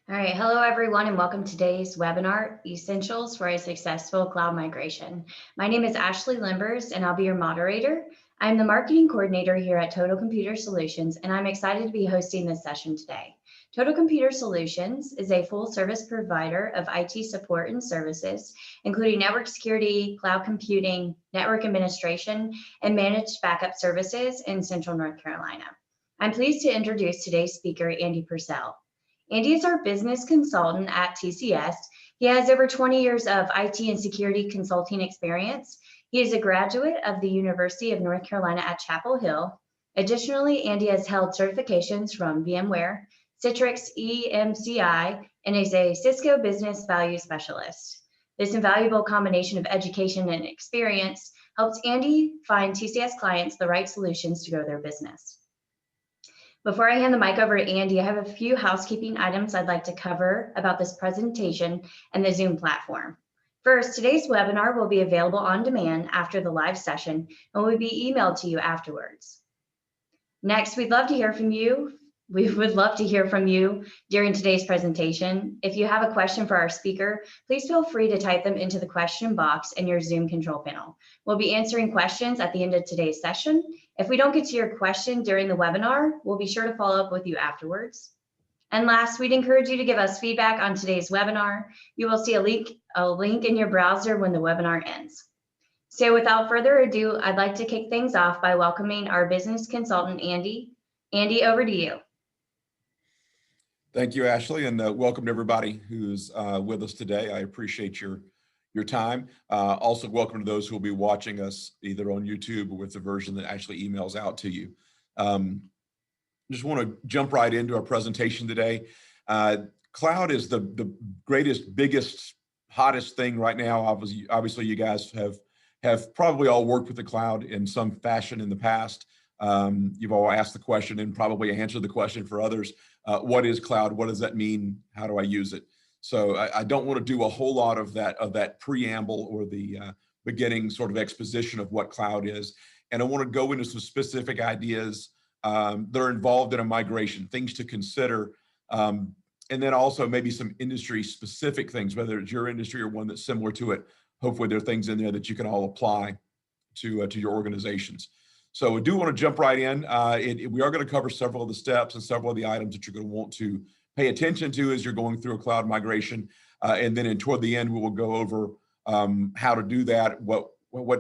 All right, hello everyone, and welcome to today's webinar, Essentials for a Successful Cloud Migration. My name is Ashley Limbers, and I'll be your moderator. I'm the marketing coordinator here at Total Computer Solutions, and I'm excited to be hosting this session today. Total Computer Solutions is a full-service provider of IT support and services, including network security, cloud computing, network administration, and managed backup services in Central North Carolina. I'm pleased to introduce today's speaker, Andy Purcell. Andy is our business consultant at TCS. He has over 20 years of IT and security consulting experience. He is a graduate of the University of North Carolina at Chapel Hill. Additionally, Andy has held certifications from VMware, Citrix EMCI, and is a Cisco Business Value Specialist. This invaluable combination of education and experience helps Andy find TCS clients the right solutions to grow their business. Before I hand the mic over to Andy, I have a few housekeeping items I'd like to cover about this presentation and the Zoom platform. First, today's webinar will be available on demand after the live session and will be emailed to you afterwards. Next, we'd love to hear from you. We would love to hear from you during today's presentation. If you have a question for our speaker, please feel free to type them into the question box in your Zoom control panel. We'll be answering questions at the end of today's session. If we don't get to your question during the webinar, we'll be sure to follow up with you afterwards. And last, we'd encourage you to give us feedback on today's webinar. You will see a link in your browser when the webinar ends. So without further ado, I'd like to kick things off by welcoming our business consultant, Andy. Andy, over to you. Thank you, Ashley, and welcome to everybody who's with us today. I appreciate your time. Also, welcome to those who will be watching us either on YouTube or with the version that actually emails out to you. Just want to jump right into our presentation today. Cloud is the greatest, biggest, hottest thing right now. Obviously, you guys have probably all worked with the cloud in some fashion in the past. You've all asked the question and probably answered the question for others. What is cloud? What does that mean? How do I use it? So I don't want to do a whole lot of that preamble or the beginning sort of exposition of what cloud is. And I want to go into some specific ideas that are involved in a migration, things to consider, and then also maybe some industry specific things, whether it's your industry or one that's similar to it. Hopefully there are things in there that you can all apply to your organizations. So I do want to jump right in. We are going to cover several of the steps and several of the items that you're going to want to pay attention to as you're going through a cloud migration. And then toward the end, we will go over how to do that, what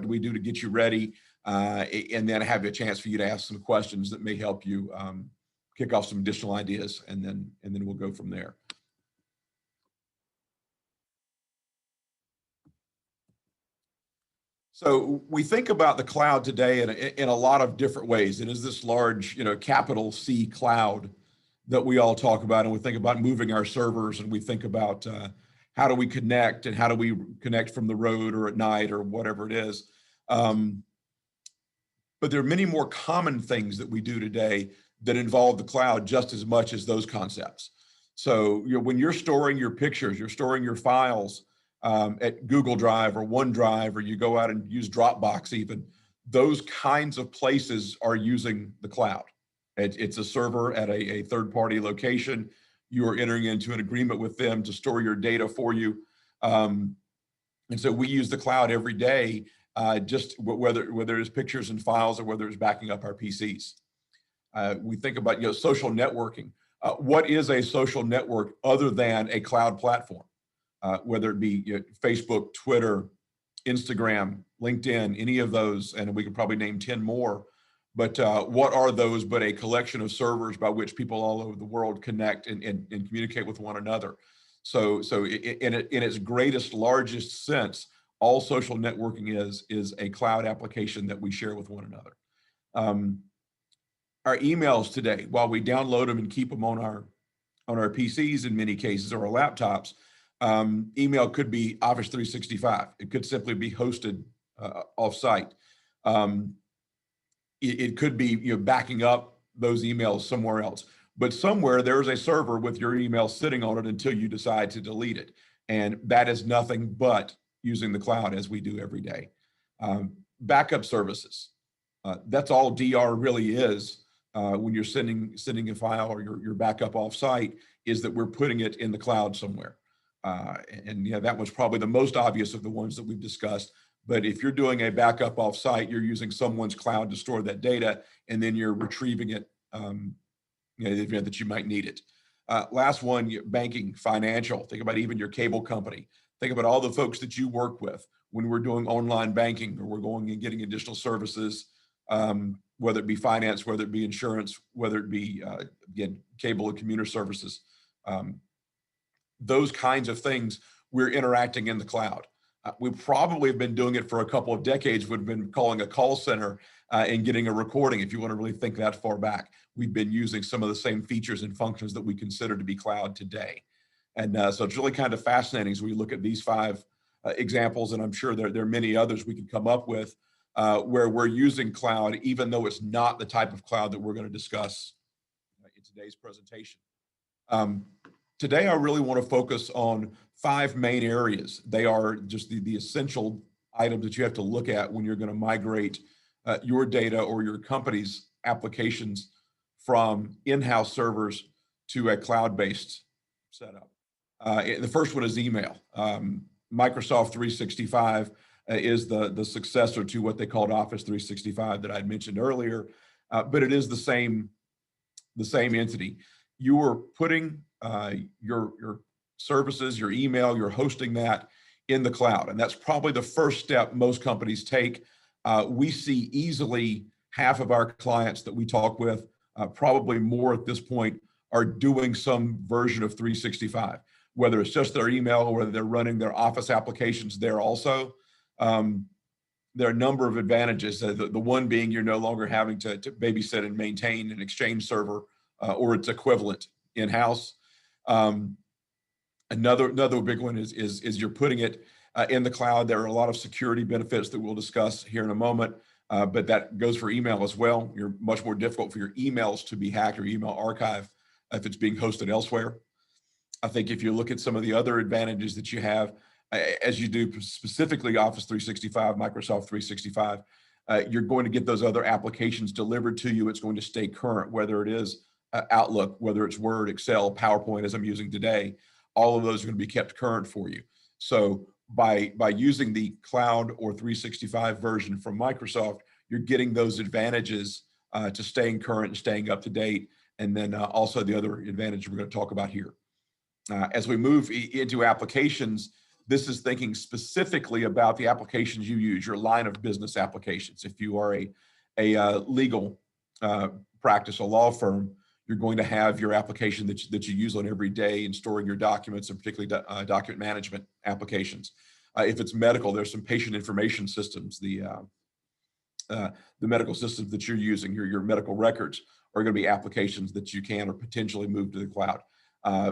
do we do to get you ready, and then have a chance for you to ask some questions that may help you kick off some additional ideas, and then we'll go from there. So we think about the cloud today in a lot of different ways. It is this large, capital C cloud that we all talk about, and we think about moving our servers, and we think about how do we connect, and how do we connect from the road or at night or whatever it is. But there are many more common things that we do today that involve the cloud just as much as those concepts. So when you're storing your pictures, you're storing your files, at Google Drive or OneDrive, or you go out and use Dropbox even, those kinds of places are using the cloud. It's a server at a third-party location. You are entering into an agreement with them to store your data for you. And so we use the cloud every day, just whether it's pictures and files or whether it's backing up our PCs. We think about social networking. What is a social network other than a cloud platform? Whether it be Facebook, Twitter, Instagram, LinkedIn, any of those, and we could probably name 10 more. But what are those but a collection of servers by which people all over the world connect and communicate with one another? So in its greatest, largest sense, all social networking is a cloud application that we share with one another. Our emails today, while we download them and keep them on our PCs in many cases, or our laptops, email could be Office 365. It could simply be hosted off-site. It could be backing up those emails somewhere else. But somewhere there's a server with your email sitting on it until you decide to delete it. And that is nothing but using the cloud as we do every day. Backup services. That's all DR really is. when you're sending a file or your backup offsite is that we're putting it in the cloud somewhere. And yeah, that was probably the most obvious of the ones that we've discussed. But if you're doing a backup offsite, you're using someone's cloud to store that data, and then you're retrieving it, in the event that you might need it. Last one, banking, financial. Think about even your cable company. Think about all the folks that you work with when we're doing online banking or we're going and getting additional services, whether it be finance, whether it be insurance, whether it be, again, cable and commuter services. Those kinds of things, we're interacting in the cloud. We probably have been doing it for a couple of decades. We've been calling a call center and getting a recording. If you want to really think that far back, we've been using some of the same features and functions that we consider to be cloud today. And so it's really kind of fascinating as we look at these 5 examples, and I'm sure there are many others we could come up with where we're using cloud, even though it's not the type of cloud that we're going to discuss in today's presentation. Today, I really want to focus on 5 main areas. They are just the essential items that you have to look at when you're going to migrate your data or your company's applications from in-house servers to a cloud-based setup. The first one is email. Microsoft 365 is the successor to what they called Office 365 that I'd mentioned earlier, but it is the same entity. You are putting your services, your email, you're hosting that in the cloud. And that's probably the first step most companies take. We see easily half of our clients that we talk with, probably more at this point, are doing some version of 365, whether it's just their email or whether they're running their Office applications there also. There are a number of advantages. The one being you're no longer having to babysit and maintain an Exchange server or its equivalent in-house. Another big one is you're putting it in the cloud. There are a lot of security benefits that we'll discuss here in a moment, but that goes for email as well. You're much more difficult for your emails to be hacked or email archive if it's being hosted elsewhere. I think if you look at some of the other advantages that you have, as you do specifically Office 365, Microsoft 365, you're going to get those other applications delivered to you. It's going to stay current, whether it is Outlook, whether it's Word, Excel, PowerPoint, as I'm using today. All of those are going to be kept current for you. So by using the cloud or 365 version from Microsoft, you're getting those advantages to staying current and staying up to date. And then also the other advantage we're going to talk about here. As we move into applications, this is thinking specifically about the applications you use, your line of business applications. If you are a legal practice, a law firm, you're going to have your application that you use on every day in storing your documents, and particularly document management applications. If it's medical, there's some patient information systems. The medical systems that you're using, your medical records, are going to be applications that you can or potentially move to the cloud.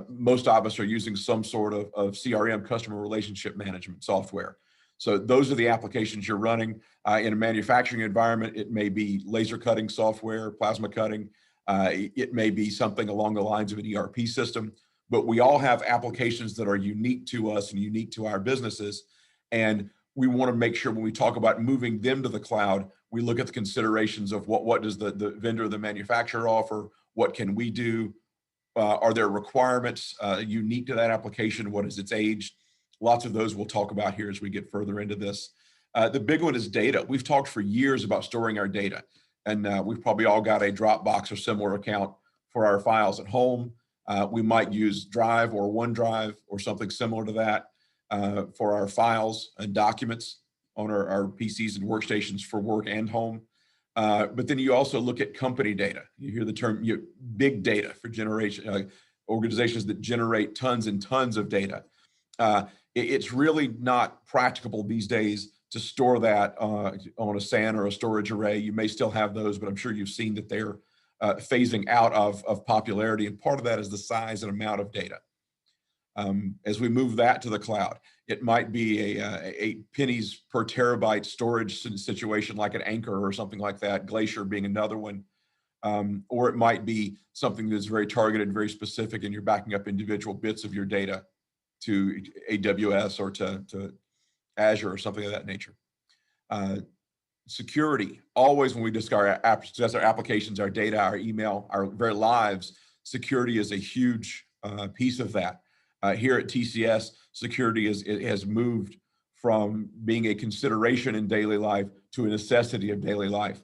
Most of us are using some sort of CRM, customer relationship management software. So those are the applications you're running. In a manufacturing environment, it may be laser cutting software, plasma cutting. It may be something along the lines of an ERP system, but we all have applications that are unique to us and unique to our businesses. And we want to make sure when we talk about moving them to the cloud, we look at the considerations of what does the vendor, the manufacturer offer? What can we do? Are there requirements unique to that application? What is its age? Lots of those we'll talk about here as we get further into this. The big one is data. We've talked for years about storing our data. And we've probably all got a Dropbox or similar account for our files at home. We might use Drive or OneDrive or something similar to that for our files and documents on our PCs and workstations for work and home. But then you also look at company data. You hear the term big data for generation, organizations that generate tons and tons of data. It's really not practicable these days to store that on a SAN or a storage array. You may still have those, but I'm sure you've seen that they're phasing out of popularity. And part of that is the size and amount of data. As we move that to the cloud, it might be a pennies per terabyte storage situation like an Anchor or something like that, Glacier being another one. Or it might be something that's very targeted, very specific, and you're backing up individual bits of your data to AWS or to Azure or something of that nature. Security, always when we discuss our applications, our data, our email, our very lives, security is a huge piece of that. Here at TCS, security it has moved from being a consideration in daily life to a necessity of daily life.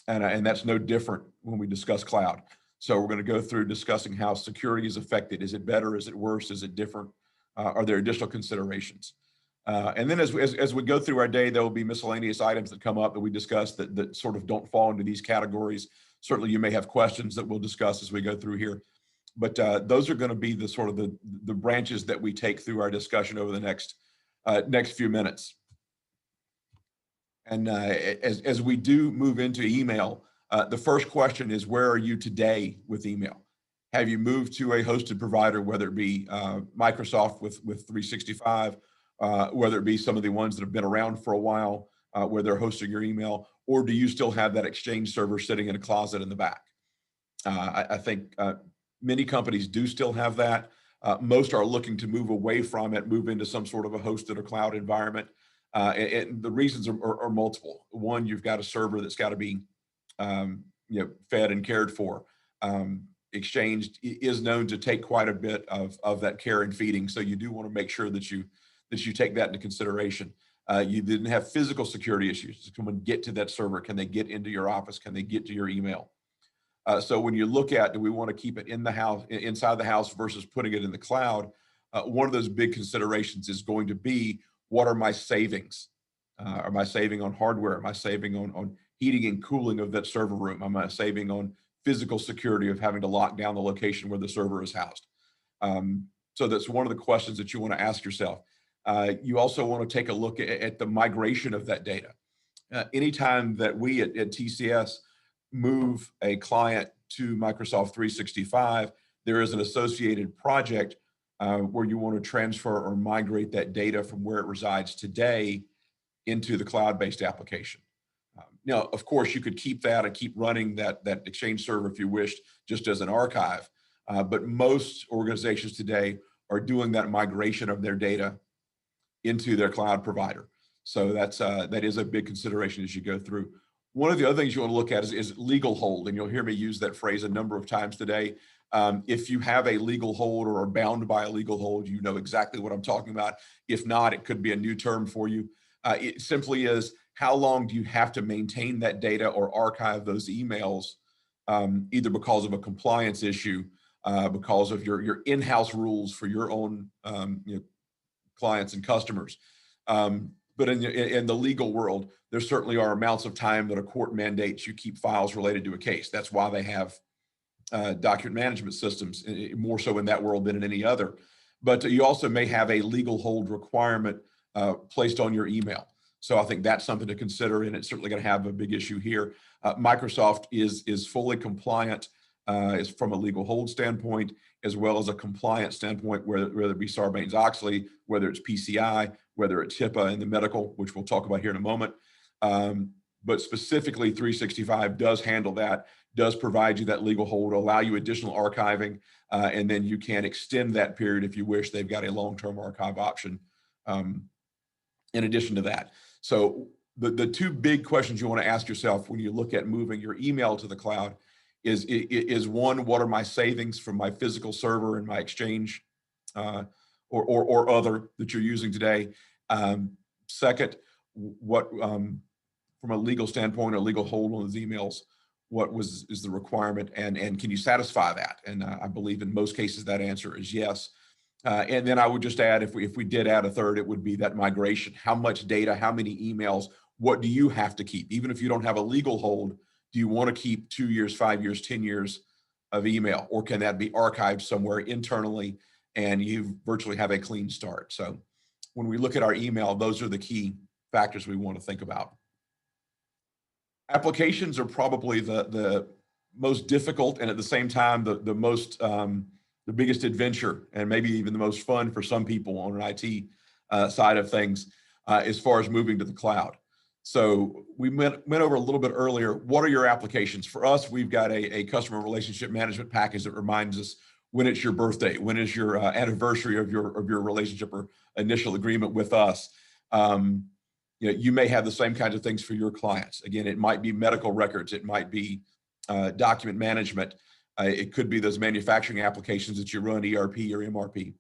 And that's no different when we discuss cloud. So we're going to go through discussing how security is affected. Is it better? Is it worse? Is it different? Are there additional considerations? And then as we go through our day, there will be miscellaneous items that come up that we discuss that sort of don't fall into these categories. Certainly you may have questions that we'll discuss as we go through here. But those are going to be the sort of the branches that we take through our discussion over the next few minutes. And as we do move into email, the first question is, where are you today with email? Have you moved to a hosted provider, whether it be Microsoft with 365, whether it be some of the ones that have been around for a while, where they're hosting your email, or do you still have that Exchange server sitting in a closet in the back? I think many companies do still have that. Most are looking to move away from it, move into some sort of a hosted or cloud environment. And the reasons are multiple. One, you've got a server that's got to be fed and cared for. Exchange is known to take quite a bit of that care and feeding, so you do want to make sure that you take that into consideration. You didn't have physical security issues. Can someone get to that server? Can they get into your office? Can they get to your email? So when you look at, do we want to keep it in the house, inside the house versus putting it in the cloud? One of those big considerations is going to be, what are my savings? Am I saving on hardware? Am I saving on heating and cooling of that server room? Am I saving on physical security of having to lock down the location where the server is housed? So that's one of the questions that you want to ask yourself. You also want to take a look at the migration of that data. Anytime that we at TCS move a client to Microsoft 365, there is an associated project where you want to transfer or migrate that data from where it resides today into the cloud-based application. Now, of course, you could keep that and keep running that Exchange server if you wished, just as an archive. But most organizations today are doing that migration of their data into their cloud provider. So that is a big consideration as you go through. One of the other things you want to look at is legal hold, and you'll hear me use that phrase a number of times today. If you have a legal hold or are bound by a legal hold, you know exactly what I'm talking about. If not, it could be a new term for you. It simply is, how long do you have to maintain that data or archive those emails, either because of a compliance issue, because of your in-house rules for your own clients and customers. But in the legal world, there certainly are amounts of time that a court mandates you keep files related to a case. That's why they have document management systems, more so in that world than in any other. But you also may have a legal hold requirement placed on your email. So I think that's something to consider, and it's certainly going to have a big issue here. Microsoft is fully compliant is from a legal hold standpoint, as well as a compliance standpoint, whether it be Sarbanes-Oxley, whether it's PCI, whether it's HIPAA in the medical, which we'll talk about here in a moment. But specifically 365 does handle that, does provide you that legal hold, allow you additional archiving, and then you can extend that period if you wish. They've got a long-term archive option in addition to that. So the two big questions you want to ask yourself when you look at moving your email to the cloud is one, what are my savings from my physical server and my Exchange or other that you're using today? Second, what from a legal standpoint, a legal hold on those emails, what is the requirement, and can you satisfy that? And I believe in most cases that answer is yes. And then I would just add, if we did add a third, it would be that migration. How much data, how many emails, what do you have to keep? Even if you don't have a legal hold, do you want to keep 2 years, 5 years, 10 years of email? Or can that be archived somewhere internally and you virtually have a clean start? So when we look at our email, those are the key factors we want to think about. Applications are probably the most difficult, and at the same time, the most, the biggest adventure, and maybe even the most fun for some people on an IT side of things, as far as moving to the cloud. So we went over a little bit earlier, what are your applications? For us, we've got a customer relationship management package that reminds us when it's your birthday, when is your anniversary of your relationship or initial agreement with us. you may have the same kinds of things for your clients. Again, it might be medical records, it might be document management, it could be those manufacturing applications that you run, ERP or MRP.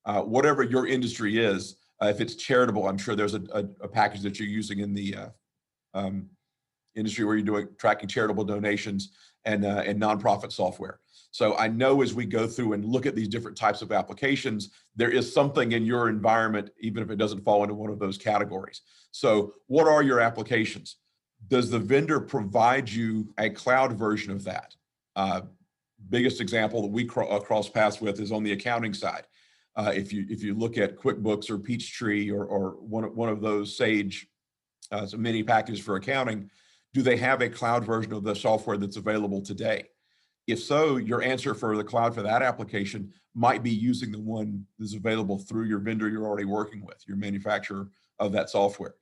Whatever your industry is, if it's charitable, I'm sure there's a package that you're using in the industry where you're doing tracking charitable donations and nonprofit software. So I know as we go through and look at these different types of applications, there is something in your environment, even if it doesn't fall into one of those categories. So what are your applications? Does the vendor provide you a cloud version of that? Biggest example that we cross paths with is on the accounting side. If you look at QuickBooks or Peachtree or one of those Sage mini packages for accounting, do they have a cloud version of the software that's available today? If so, your answer for the cloud for that application might be using the one that's available through your vendor you're already working with, your manufacturer of that software.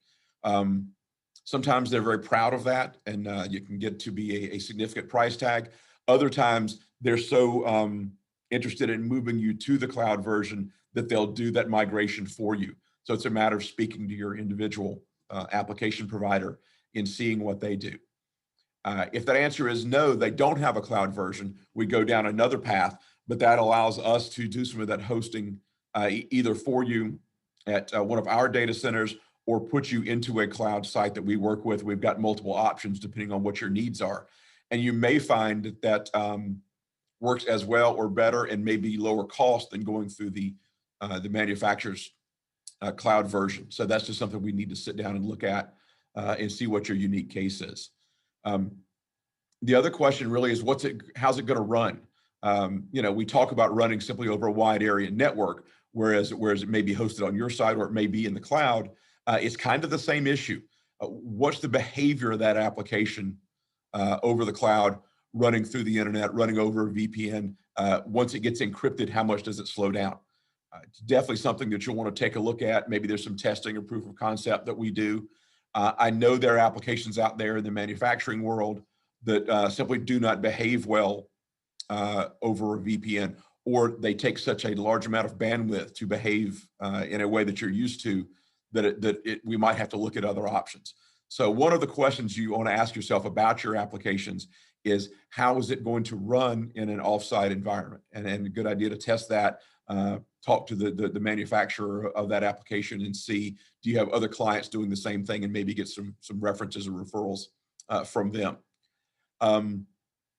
Sometimes they're very proud of that, and you can get to be a significant price tag. Other times they're so interested in moving you to the cloud version that they'll do that migration for you. So it's a matter of speaking to your individual application provider and seeing what they do. If that answer is no, they don't have a cloud version, we go down another path, but that allows us to do some of that hosting either for you at one of our data centers or put you into a cloud site that we work with. We've got multiple options depending on what your needs are. And you may find that works as well or better and maybe lower cost than going through the manufacturer's cloud version. So that's just something we need to sit down and look at and see what your unique case is. The other question really is how's it going to run? We talk about running simply over a wide area network, whereas it may be hosted on your side or it may be in the cloud. It's kind of the same issue. What's the behavior of that application over the cloud, running through the internet, running over a VPN? Once it gets encrypted, how much does it slow down? It's definitely something that you'll want to take a look at. Maybe there's some testing or proof of concept that we do. I know there are applications out there in the manufacturing world that simply do not behave well over a VPN, or they take such a large amount of bandwidth to behave in a way that you're used to that we might have to look at other options. So one of the questions you want to ask yourself about your applications is, how is it going to run in an offsite environment? And a good idea to test that. Talk to the manufacturer of that application and see, do you have other clients doing the same thing, and maybe get some references or referrals from them.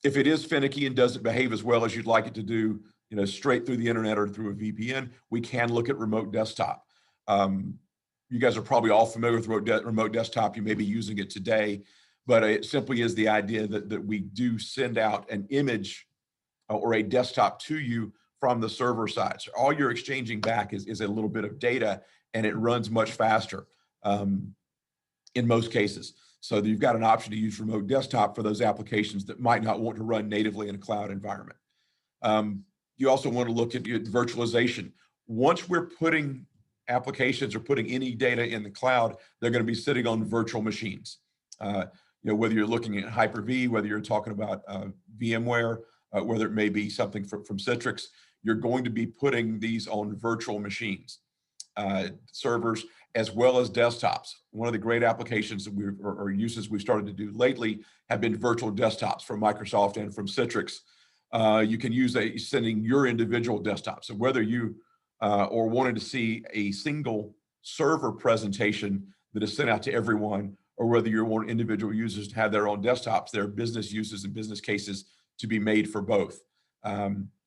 If it is finicky and doesn't behave as well as you'd like it to do, straight through the internet or through a VPN, we can look at remote desktop. You guys are probably all familiar with remote desktop. You may be using it today, but it simply is the idea that we do send out an image or a desktop to you from the server side. So all you're exchanging back is a little bit of data, and it runs much faster in most cases. So you've got an option to use remote desktop for those applications that might not want to run natively in a cloud environment. You also want to look at virtualization. Once we're putting applications or putting any data in the cloud, they're going to be sitting on virtual machines. Whether you're looking at Hyper-V, whether you're talking about VMware, whether it may be something from Citrix, you're going to be putting these on virtual machines, servers, as well as desktops. One of the great applications that or uses we've started to do lately have been virtual desktops from Microsoft and from Citrix. You can use sending your individual desktop. So whether you or wanted to see a single server presentation that is sent out to everyone, or whether you want individual users to have their own desktops, there are business uses and business cases to be made for both.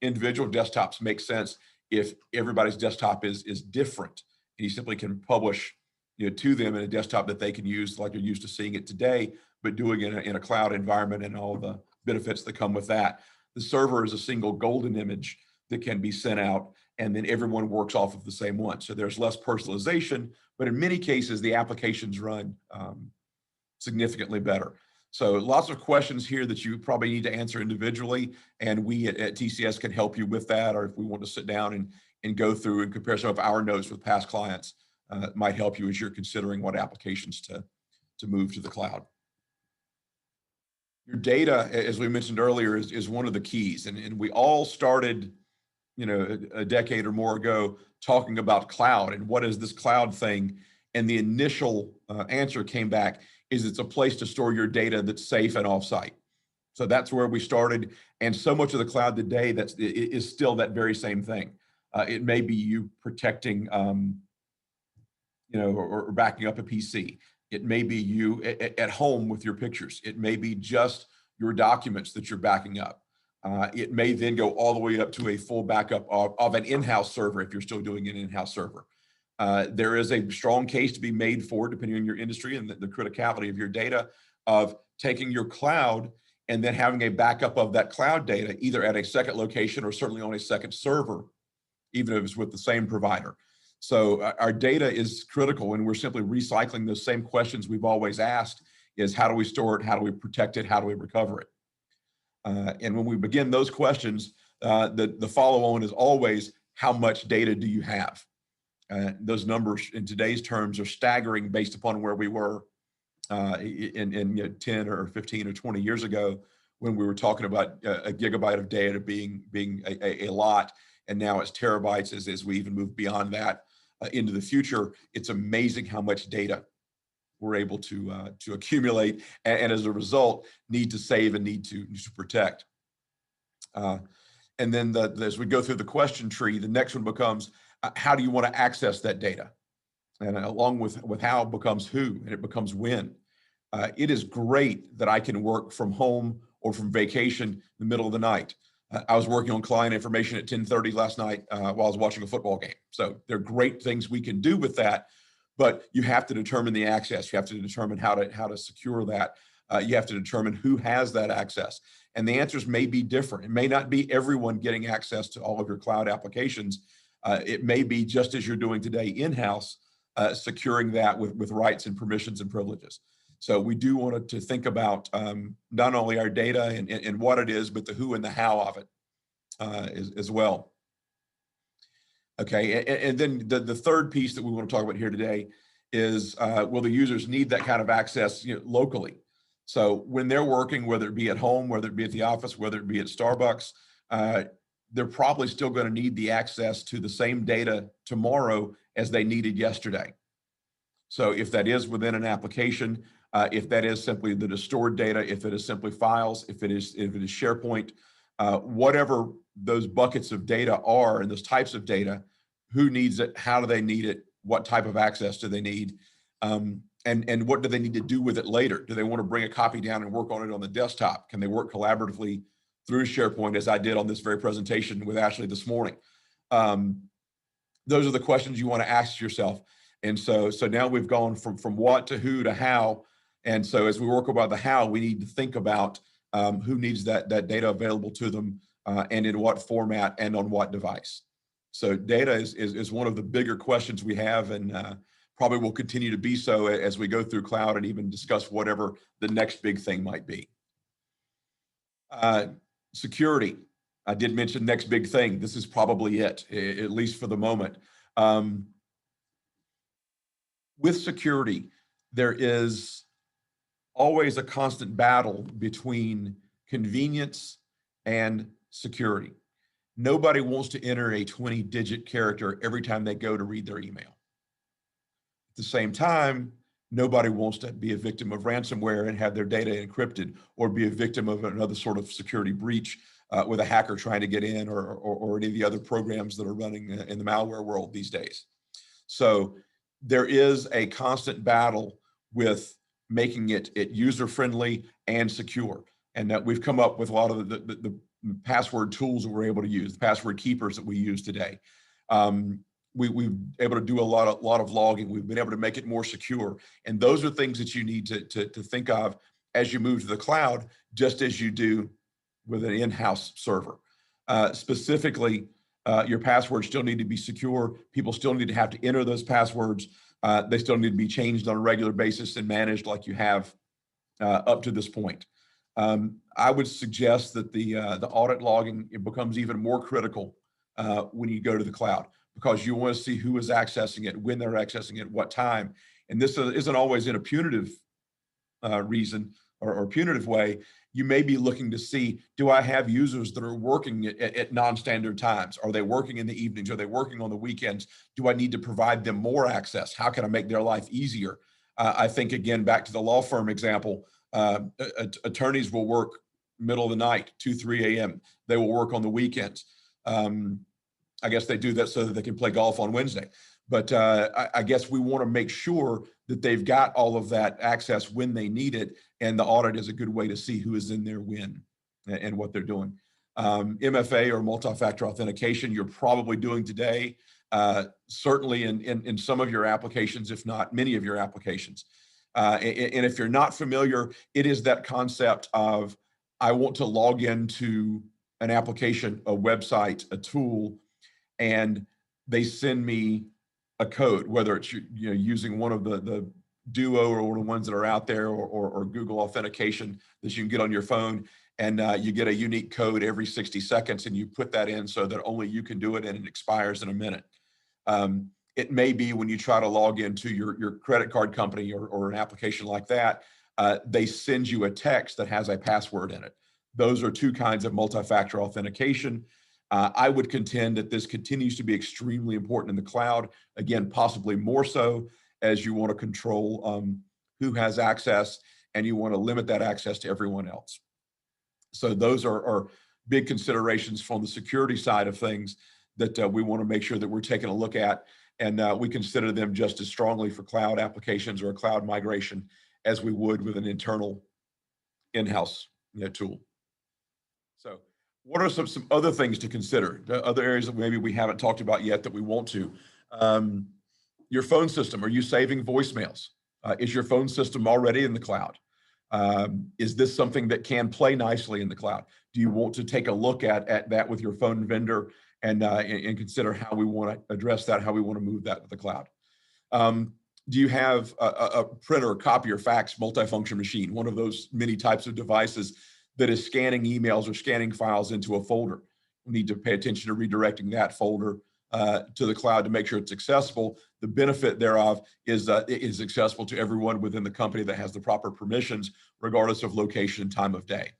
Individual desktops make sense if everybody's desktop is different, and you simply can publish to them in a desktop that they can use like you're used to seeing it today, but doing it in a cloud environment and all the benefits that come with that. The server is a single golden image that can be sent out, and then everyone works off of the same one. So there's less personalization, but in many cases, the applications run significantly better. So lots of questions here that you probably need to answer individually, and we at TCS can help you with that, or if we want to sit down and go through and compare some of our notes with past clients, might help you as you're considering what applications to move to the cloud. Your data, as we mentioned earlier, is one of the keys, and we all started a decade or more ago talking about cloud and what is this cloud thing. And the initial answer came back is it's a place to store your data that's safe and offsite. So that's where we started. And so much of the cloud today is still that very same thing. It may be you protecting, or backing up a PC. It may be you at home with your pictures. It may be just your documents that you're backing up. It may then go all the way up to a full backup of an in-house server if you're still doing an in-house server. There is a strong case to be made for, depending on your industry and the criticality of your data, of taking your cloud and then having a backup of that cloud data, either at a second location or certainly on a second server, even if it's with the same provider. So our data is critical, and we're simply recycling those same questions we've always asked: is how do we store it? How do we protect it? How do we recover it? And when we begin those questions, the follow-on is always, how much data do you have? Those numbers in today's terms are staggering based upon where we were in 10 or 15 or 20 years ago, when we were talking about a gigabyte of data being a lot, and now it's terabytes as we even move beyond that into the future. It's amazing how much data we're able to accumulate, and as a result, need to save and need to protect. And then as we go through the question tree, the next one becomes, how do you want to access that data? And along with how becomes who, and it becomes when. It is great that I can work from home or from vacation in the middle of the night. I was working on client information at 10:30 last night while I was watching a football game. So there are great things we can do with that, but you have to determine the access. You have to determine how to secure that. You have to determine who has that access. And the answers may be different. It may not be everyone getting access to all of your cloud applications. It may be, just as you're doing today in-house, securing that with rights and permissions and privileges. So we do want to think about not only our data and what it is, but the who and the how of it as well. Okay, and then the third piece that we want to talk about here today is, will the users need that kind of access locally? So when they're working, whether it be at home, whether it be at the office, whether it be at Starbucks, they're probably still going to need the access to the same data tomorrow as they needed yesterday. So if that is within an application, if that is simply the stored data, if it is simply files, if it is SharePoint, whatever those buckets of data are and those types of data, who needs it, how do they need it, what type of access do they need, and what do they need to do with it later? Do they want to bring a copy down and work on it on the desktop? Can they work collaboratively through SharePoint, as I did on this very presentation with Ashley this morning? Those are the questions you want to ask yourself. And so now we've gone from what to who to how. And so as we work about the how, we need to think about who needs that data available to them, and in what format and on what device. So data is one of the bigger questions we have, and probably will continue to be so as we go through cloud and even discuss whatever the next big thing might be. Security. I did mention next big thing. This is probably it, at least for the moment. With security, there is always a constant battle between convenience and security. Nobody wants to enter a 20-digit character every time they go to read their email. At the same time, nobody wants to be a victim of ransomware and have their data encrypted, or be a victim of another sort of security breach with a hacker trying to get in, or any of the other programs that are running in the malware world these days. So there is a constant battle with making it user-friendly and secure. And that we've come up with a lot of the password tools that we're able to use, the password keepers that we use today. We've been able to do a lot of logging. We've been able to make it more secure. And those are things that you need to think of as you move to the cloud, just as you do with an in-house server. Specifically, your passwords still need to be secure. People still need to have to enter those passwords. They still need to be changed on a regular basis and managed like you have up to this point. I would suggest that the audit logging, it becomes even more critical when you go to the cloud, because you want to see who is accessing it, when they're accessing it, what time. And this isn't always in a punitive reason or punitive way. you may be looking to see, do I have users that are working at non-standard times? Are they working in the evenings? Are they working on the weekends? Do I need to provide them more access? How can I make their life easier? I think, again, back to the law firm example, attorneys will work middle of the night, 2, 3 a.m. They will work on the weekends. I guess they do that so that they can play golf on Wednesday. But I guess we want to make sure that they've got all of that access when they need it. And the audit is a good way to see who is in there when and what they're doing. MFA or multi-factor authentication, you're probably doing today, certainly in some of your applications, if not many of your applications. And if you're not familiar, it is that concept of, I want to log into an application, a website, a tool, and they send me a code, whether it's using one of the Duo or one of the ones that are out there, or Google authentication that you can get on your phone, and you get a unique code every 60 seconds, and you put that in so that only you can do it, and it expires in a minute. It may be when you try to log into your credit card company or an application like that, they send you a text that has a password in it. Those are two kinds of multi-factor authentication. I would contend that this continues to be extremely important in the cloud. Again, possibly more so as you want to control who has access, and you want to limit that access to everyone else. So those are big considerations from the security side of things that we want to make sure that we're taking a look at. And we consider them just as strongly for cloud applications or a cloud migration as we would with an internal in-house tool. So what are some other things to consider? Other areas that maybe we haven't talked about yet that we want to? Your phone system, are you saving voicemails? Is your phone system already in the cloud? Is this something that can play nicely in the cloud? Do you want to take a look at that with your phone vendor and consider how we want to address that, how we want to move that to the cloud? Do you have a printer, copier, fax, multifunction machine, one of those many types of devices that is scanning emails or scanning files into a folder? We need to pay attention to redirecting that folder to the cloud to make sure it's accessible. The benefit thereof is that it is accessible to everyone within the company that has the proper permissions, regardless of location and time of day.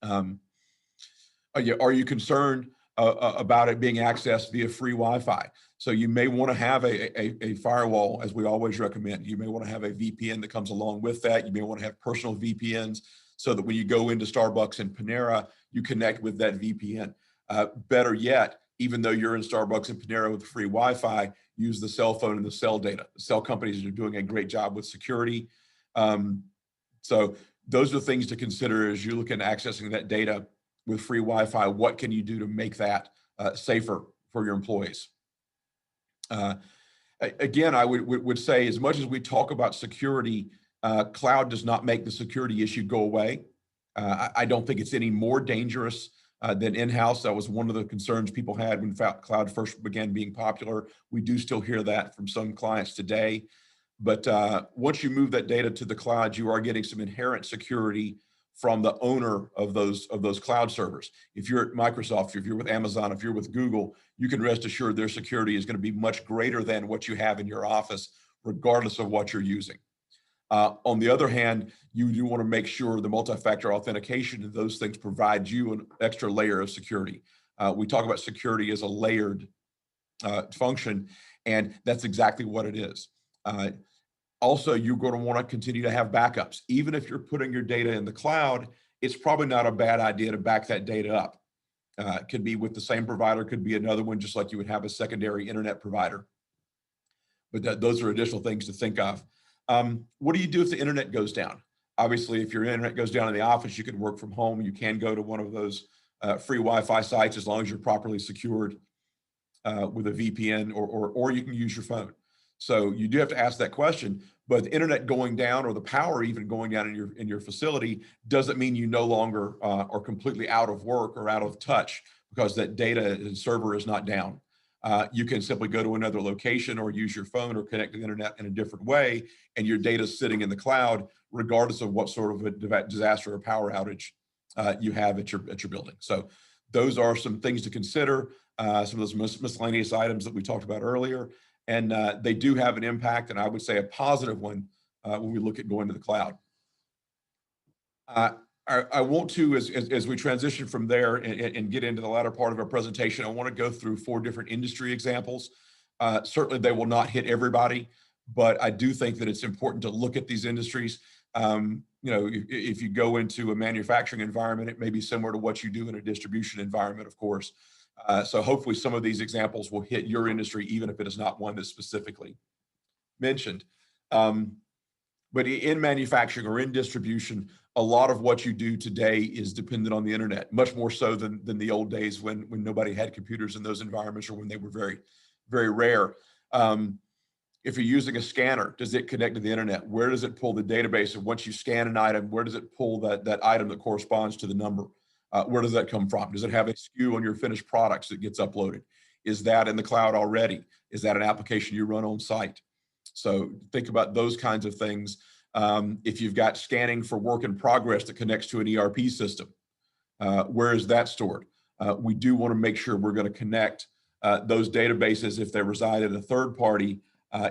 Are you concerned about it being accessed via free Wi-Fi? So you may want to have a firewall, as we always recommend. You may want to have a VPN that comes along with that. You may want to have personal VPNs so that when you go into Starbucks and Panera, you connect with that VPN. Better yet, even though you're in Starbucks and Panera with free Wi-Fi, use the cell phone and the cell data. The cell companies are doing a great job with security. So those are things to consider as you look at accessing that data with free Wi-Fi. What can you do to make that safer for your employees? Again, I would say, as much as we talk about security, cloud does not make the security issue go away. I don't think it's any more dangerous than in-house. That was one of the concerns people had when cloud first began being popular. We do still hear that from some clients today. But once you move that data to the cloud, you are getting some inherent security from the owner of those cloud servers. If you're at Microsoft, if you're with Amazon, if you're with Google, you can rest assured their security is going to be much greater than what you have in your office, regardless of what you're using. On the other hand, you do want to make sure the multi-factor authentication and those things provide you an extra layer of security. We talk about security as a layered function, and that's exactly what it is. Also, you're going to want to continue to have backups. Even if you're putting your data in the cloud, it's probably not a bad idea to back that data up. It could be with the same provider, could be another one, just like you would have a secondary internet provider. But those are additional things to think of. What do you do if the internet goes down? Obviously, if your internet goes down in the office, you can work from home. You can go to one of those free Wi-Fi sites as long as you're properly secured with a VPN, or you can use your phone. So you do have to ask that question. But the internet going down, or the power even going down in your facility, doesn't mean you no longer are completely out of work or out of touch, because that data and server is not down. You can simply go to another location or use your phone or connect to the internet in a different way, and your data is sitting in the cloud, regardless of what sort of a disaster or power outage you have at your building. So those are some things to consider, some of those miscellaneous items that we talked about earlier. And they do have an impact, and I would say a positive one when we look at going to the cloud. I want to, as we transition from there and get into the latter part of our presentation, I want to go through 4 different industry examples. Certainly they will not hit everybody, but I do think that it's important to look at these industries. You know, if you go into a manufacturing environment, it may be similar to what you do in a distribution environment, of course. So hopefully some of these examples will hit your industry, even if it is not one that's specifically mentioned. But in manufacturing or in distribution, a lot of what you do today is dependent on the internet, much more so than the old days when nobody had computers in those environments or when they were very, very rare. If you're using a scanner, does it connect to the internet? Where does it pull the database? And once you scan an item, where does it pull that item that corresponds to the number? Where does that come from? Does it have a SKU on your finished products that gets uploaded? Is that in the cloud already? Is that an application you run on site? So think about those kinds of things. If you've got scanning for work in progress that connects to an ERP system, where is that stored? We do want to make sure we're going to connect those databases, if they reside at a third party,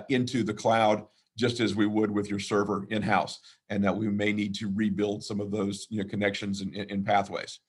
into the cloud, just as we would with your server in-house, and that we may need to rebuild some of those connections and pathways.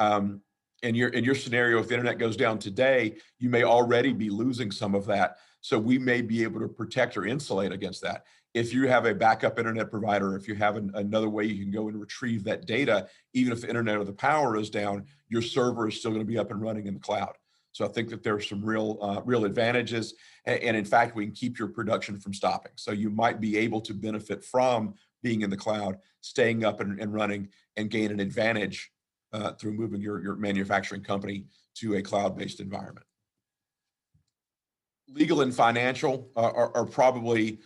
In your scenario, if the internet goes down today, you may already be losing some of that. So we may be able to protect or insulate against that. If you have a backup internet provider, if you have another way you can go and retrieve that data, even if the internet or the power is down, your server is still going to be up and running in the cloud. So I think that there's some real advantages. And in fact, we can keep your production from stopping. So you might be able to benefit from being in the cloud, staying up and running, and gain an advantage through moving your manufacturing company to a cloud-based environment. Legal and financial are probably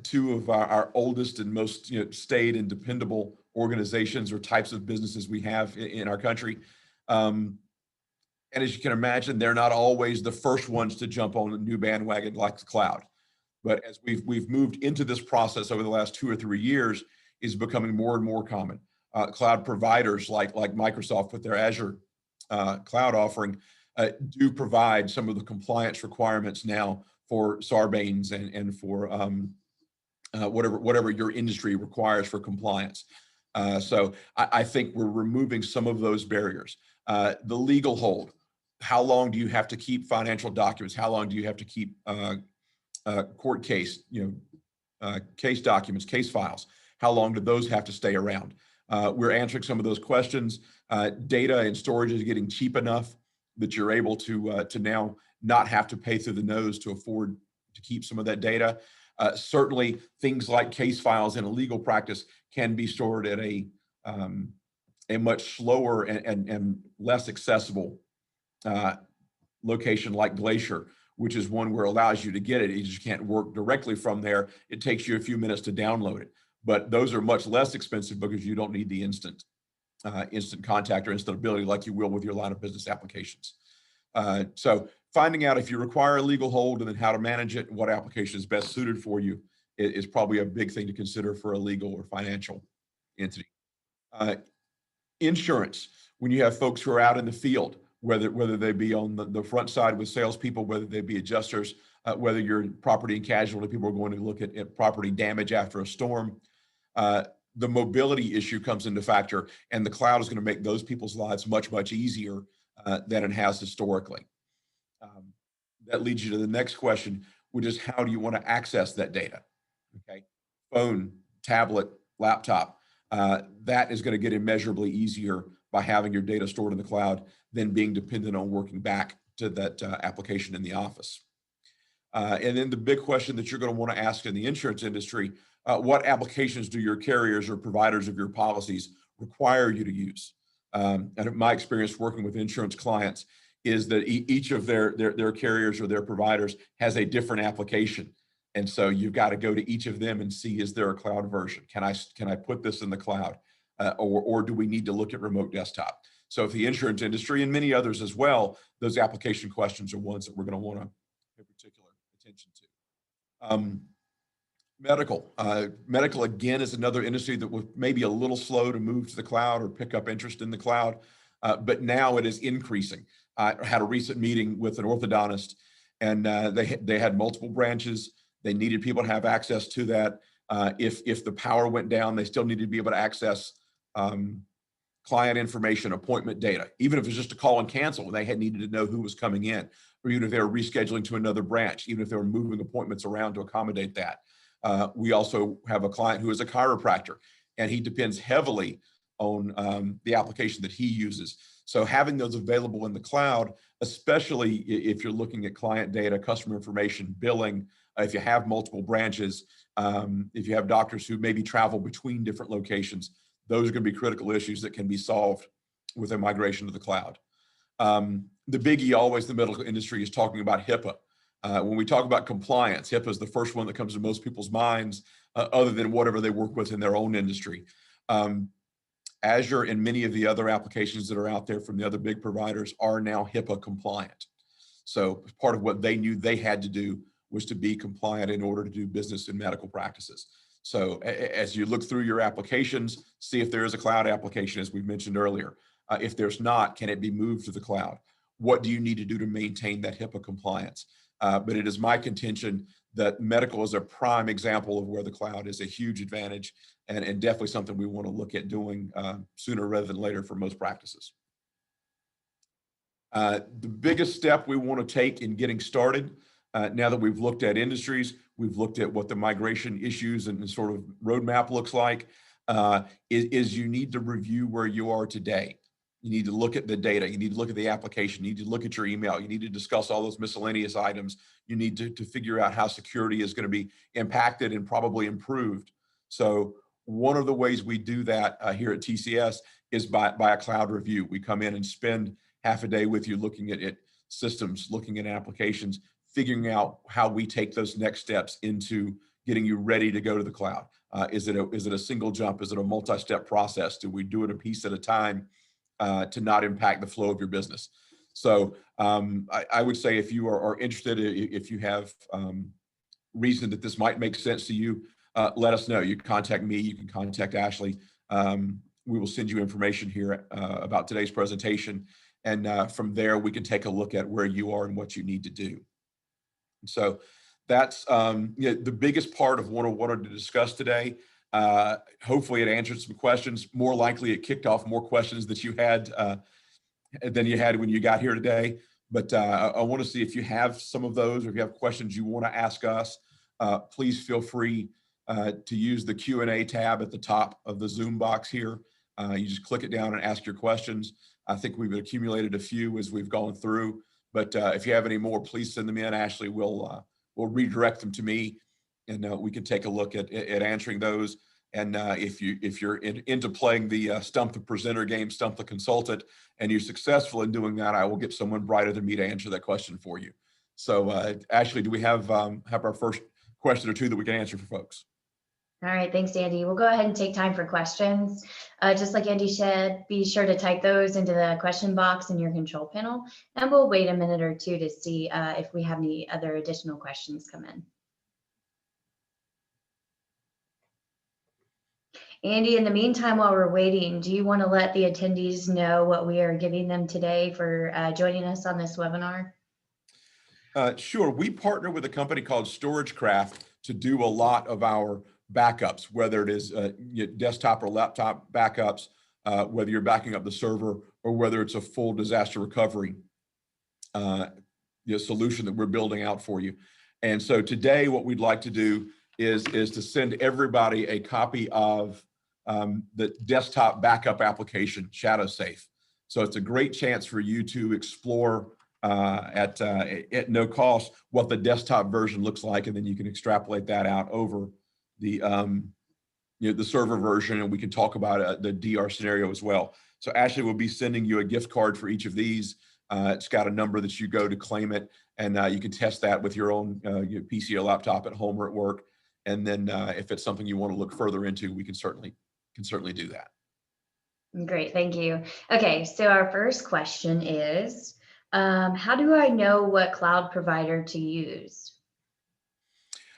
2 of our oldest and most staid and dependable organizations or types of businesses we have in our country. And as you can imagine, they're not always the first ones to jump on a new bandwagon like the cloud. But as we've moved into this process over the last 2 or 3 years, is becoming more and more common. Cloud providers like Microsoft with their Azure cloud offering do provide some of the compliance requirements now for Sarbanes and for whatever your industry requires for compliance. So I think we're removing some of those barriers. The legal hold. How long do you have to keep financial documents? How long do you have to keep court case, case documents, case files? How long do those have to stay around? We're answering some of those questions. Data and storage is getting cheap enough that you're able to now not have to pay through the nose to afford to keep some of that data. Certainly, things like case files in a legal practice can be stored at a much slower and less accessible location like Glacier, which is one where it allows you to get it. You just can't work directly from there. It takes you a few minutes to download it. But those are much less expensive because you don't need the instant contact or instant ability like you will with your line of business applications. So finding out if you require a legal hold and then how to manage it and what application is best suited for you is probably a big thing to consider for a legal or financial entity. Insurance, when you have folks who are out in the field, whether they be on the front side with salespeople, whether they be adjusters, whether you're property and casualty, people are going to look at property damage after a storm. The mobility issue comes into factor, and the cloud is going to make those people's lives much, much easier than it has historically. That leads you to the next question, which is how do you want to access that data? Okay, phone, tablet, laptop. That is going to get immeasurably easier by having your data stored in the cloud than being dependent on working back to that application in the office. And then the big question that you're going to want to ask in the insurance industry, what applications do your carriers or providers of your policies require you to use? And my experience working with insurance clients is that each of their carriers or their providers has a different application. And so you've got to go to each of them and see, is there a cloud version? Can I put this in the cloud? Or do we need to look at remote desktop? So if the insurance industry and many others as well, those application questions are ones that we're going to want to pay particular attention to. Medical again is another industry that was maybe a little slow to move to the cloud or pick up interest in the cloud, but now it is increasing. I had a recent meeting with an orthodontist, and they had multiple branches. They needed people to have access to that. If the power went down, they still needed to be able to access client information, appointment data, even if it's just a call and cancel, they had needed to know who was coming in, or even if they were rescheduling to another branch, even if they were moving appointments around to accommodate that. We also have a client who is a chiropractor, and he depends heavily on the application that he uses. So having those available in the cloud, especially if you're looking at client data, customer information, billing, if you have multiple branches, if you have doctors who maybe travel between different locations, those are going to be critical issues that can be solved with a migration to the cloud. The biggie always in the medical industry is talking about HIPAA. When we talk about compliance, HIPAA is the first one that comes to most people's minds, other than whatever they work with in their own industry. Azure and many of the other applications that are out there from the other big providers are now HIPAA compliant. So part of what they knew they had to do was to be compliant in order to do business in medical practices. So as you look through your applications, see if there is a cloud application, as we mentioned earlier. If there's not, can it be moved to the cloud? What do you need to do to maintain that HIPAA compliance? But it is my contention that medical is a prime example of where the cloud is a huge advantage, and definitely something we want to look at doing sooner rather than later for most practices. The biggest step we want to take in getting started, now that we've looked at industries, we've looked at what the migration issues and sort of roadmap looks like, is you need to review where you are today. You need to look at the data. You need to look at the application. You need to look at your email. You need to discuss all those miscellaneous items. You need to figure out how security is going to be impacted and probably improved. So one of the ways we do that here at TCS is by a cloud review. We come in and spend half a day with you looking at systems, looking at applications, figuring out how we take those next steps into getting you ready to go to the cloud. Is it a single jump? Is it a multi-step process? Do we do it a piece at a time to not impact the flow of your business? So I would say if you are interested, if you have reason that this might make sense to you, let us know. You can contact me, you can contact Ashley. We will send you information here about today's presentation. And from there, we can take a look at where you are and what you need to do. So that's the biggest part of what I wanted to discuss today. Hopefully it answered some questions. More likely it kicked off more questions that you had than you had when you got here today. But I want to see if you have some of those, or if you have questions you want to ask us, please feel free to use the Q&A tab at the top of the Zoom box here. You just click it down and ask your questions. I think we've accumulated a few as we've gone through, but if you have any more, please send them in. Ashley will redirect them to me, and we can take a look at answering those. And if you're into playing the Stump the Presenter game, Stump the Consultant, and you're successful in doing that, I will get someone brighter than me to answer that question for you. So Ashley, do we have our first question or two that we can answer for folks? All right, thanks, Andy. We'll go ahead and take time for questions. Just like Andy said, be sure to type those into the question box in your control panel, and we'll wait a minute or two to see if we have any other additional questions come in. Andy, in the meantime, while we're waiting, do you want to let the attendees know what we are giving them today for joining us on this webinar? Sure. We partner with a company called StorageCraft to do a lot of our backups, whether it is desktop or laptop backups, whether you're backing up the server, or whether it's a full disaster recovery solution that we're building out for you. And so today, what we'd like to do is to send everybody a copy of the desktop backup application, ShadowSafe. So it's a great chance for you to explore at no cost what the desktop version looks like, and then you can extrapolate that out over the server version, and we can talk about the DR scenario as well. So Ashley will be sending you a gift card for each of these. It's got a number that you go to claim it, and you can test that with your own your PC or laptop at home or at work. And then if it's something you want to look further into, we can certainly do that. Great, thank you. Okay, so our first question is, how do I know what cloud provider to use?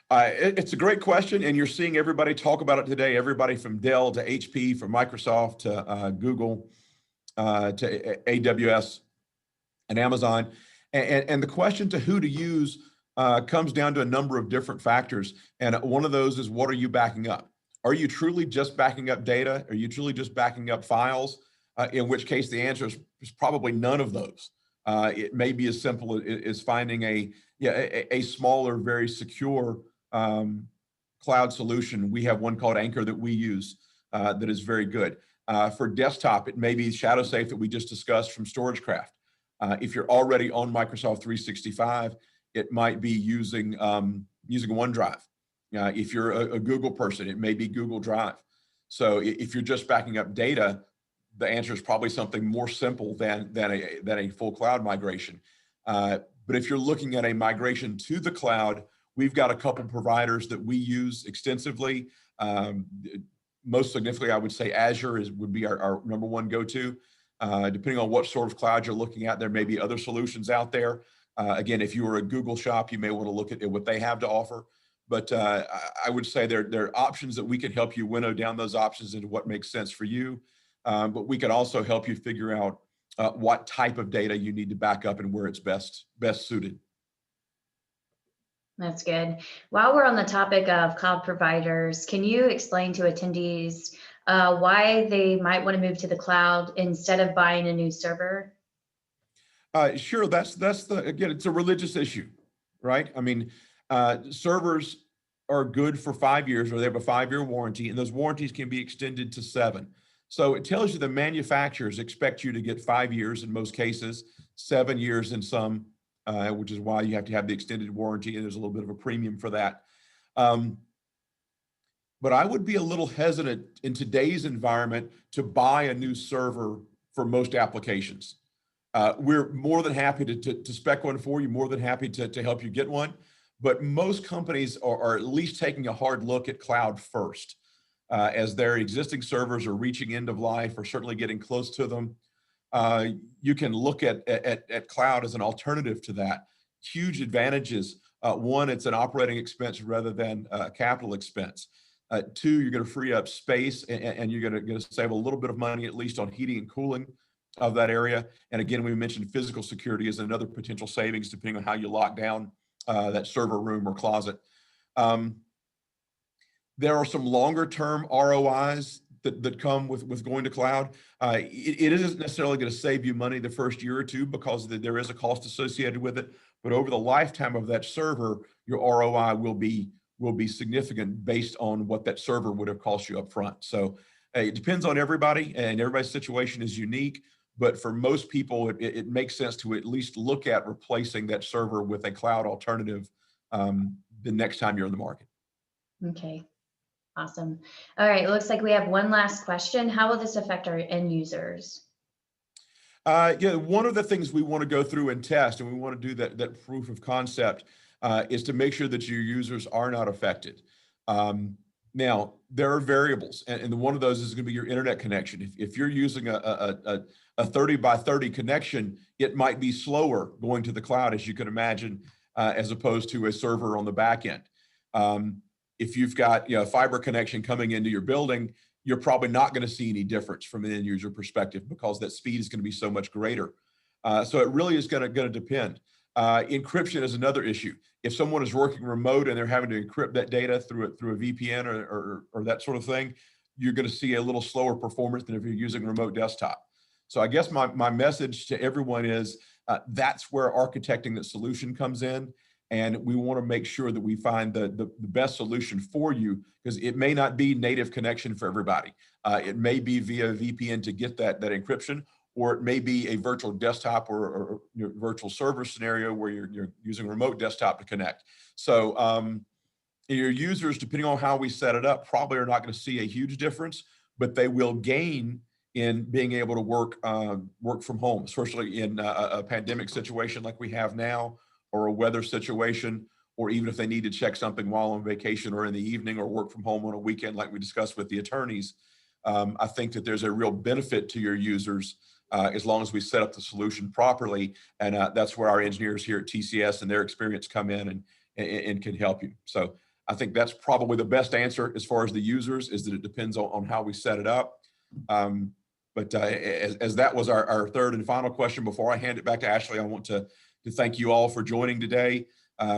It's a great question, and you're seeing everybody talk about it today. Everybody from Dell to HP, from Microsoft to Google to AWS and Amazon. And the question to who to use comes down to a number of different factors. And one of those is, what are you backing up? Are you truly just backing up data? Are you truly just backing up files? In which case the answer is probably none of those. It may be as simple as finding a smaller, very secure cloud solution. We have one called Anchor that we use that is very good. For desktop, it may be ShadowSafe that we just discussed from StorageCraft. If you're already on Microsoft 365, it might be using OneDrive. If you're a Google person, it may be Google Drive. So if you're just backing up data, the answer is probably something more simple than a full cloud migration. But if you're looking at a migration to the cloud, we've got a couple providers that we use extensively. Most significantly, I would say Azure would be our number one go-to. Depending on what sort of cloud you're looking at, there may be other solutions out there. Again, if you were a Google shop, you may want to look at what they have to offer. But I would say there are options that we can help you winnow down those options into what makes sense for you. But we can also help you figure out what type of data you need to back up and where it's best suited. That's good. While we're on the topic of cloud providers, can you explain to attendees why they might want to move to the cloud instead of buying a new server? Sure, again, it's a religious issue, right? I mean, servers are good for 5 years, or they have a 5-year warranty, and those warranties can be extended to 7. So it tells you the manufacturers expect you to get 5 years in most cases, 7 years in some, which is why you have to have the extended warranty, and there's a little bit of a premium for that. But I would be a little hesitant in today's environment to buy a new server for most applications. We're more than happy to spec one for you, more than happy to help you get one. But most companies are at least taking a hard look at cloud first. As their existing servers are reaching end of life or certainly getting close to them, you can look at cloud as an alternative to that. Huge advantages. One, it's an operating expense rather than a capital expense. 2, you're going to free up space and you're going to save a little bit of money, at least on heating and cooling of that area. And again, we mentioned physical security as another potential savings depending on how you lock down that server room or closet. There are some longer term ROIs that come with going to cloud. It isn't necessarily going to save you money the first year or two because there is a cost associated with it. But over the lifetime of that server, your ROI will be significant based on what that server would have cost you up front. So it depends on everybody, and everybody's situation is unique. But for most people, it makes sense to at least look at replacing that server with a cloud alternative the next time you're in the market. Okay, awesome. All right, it looks like we have one last question. How will this affect our end users? Yeah, one of the things we want to go through and test, and we want to do that proof of concept, is to make sure that your users are not affected. Now, there are variables, and one of those is going to be your internet connection. If you're using a 30 by 30 connection, it might be slower going to the cloud, as you can imagine, as opposed to a server on the back end. If you've got a fiber connection coming into your building, you're probably not going to see any difference from an end user perspective because that speed is going to be so much greater. So it really is going to depend. Encryption is another issue. If someone is working remote and they're having to encrypt that data through a VPN or that sort of thing, you're going to see a little slower performance than if you're using remote desktop. So I guess my message to everyone is that's where architecting the solution comes in. And we want to make sure that we find the best solution for you, because it may not be native connection for everybody. It may be via VPN to get that encryption, or it may be a virtual desktop or virtual server scenario where you're using remote desktop to connect. So your users, depending on how we set it up, probably are not going to see a huge difference, but they will gain in being able to work from home, especially in a pandemic situation like we have now, or a weather situation, or even if they need to check something while on vacation or in the evening, or work from home on a weekend like we discussed with the attorneys. I think that there's a real benefit to your users as long as we set up the solution properly. And that's where our engineers here at TCS and their experience come in and can help you. So I think that's probably the best answer as far as the users, is that it depends on how we set it up. But as that was our third and final question, before I hand it back to Ashley, I want to thank you all for joining today.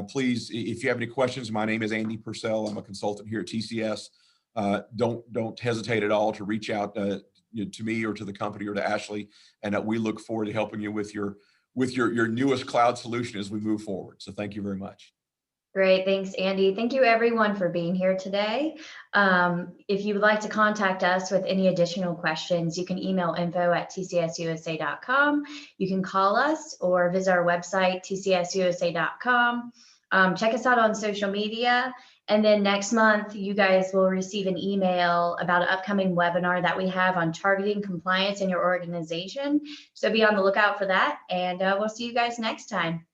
Please, if you have any questions, my name is Andy Purcell. I'm a consultant here at TCS. don't hesitate at all to reach out to me or to the company or to Ashley, and we look forward to helping you with your newest cloud solution as we move forward. So thank you very much. Great, thanks, Andy. Thank you everyone for being here today. If you would like to contact us with any additional questions, you can email info@tcsusa.com. You can call us or visit our website, tcsusa.com. Check us out on social media. And then next month, you guys will receive an email about an upcoming webinar that we have on targeting compliance in your organization. So be on the lookout for that, and we'll see you guys next time.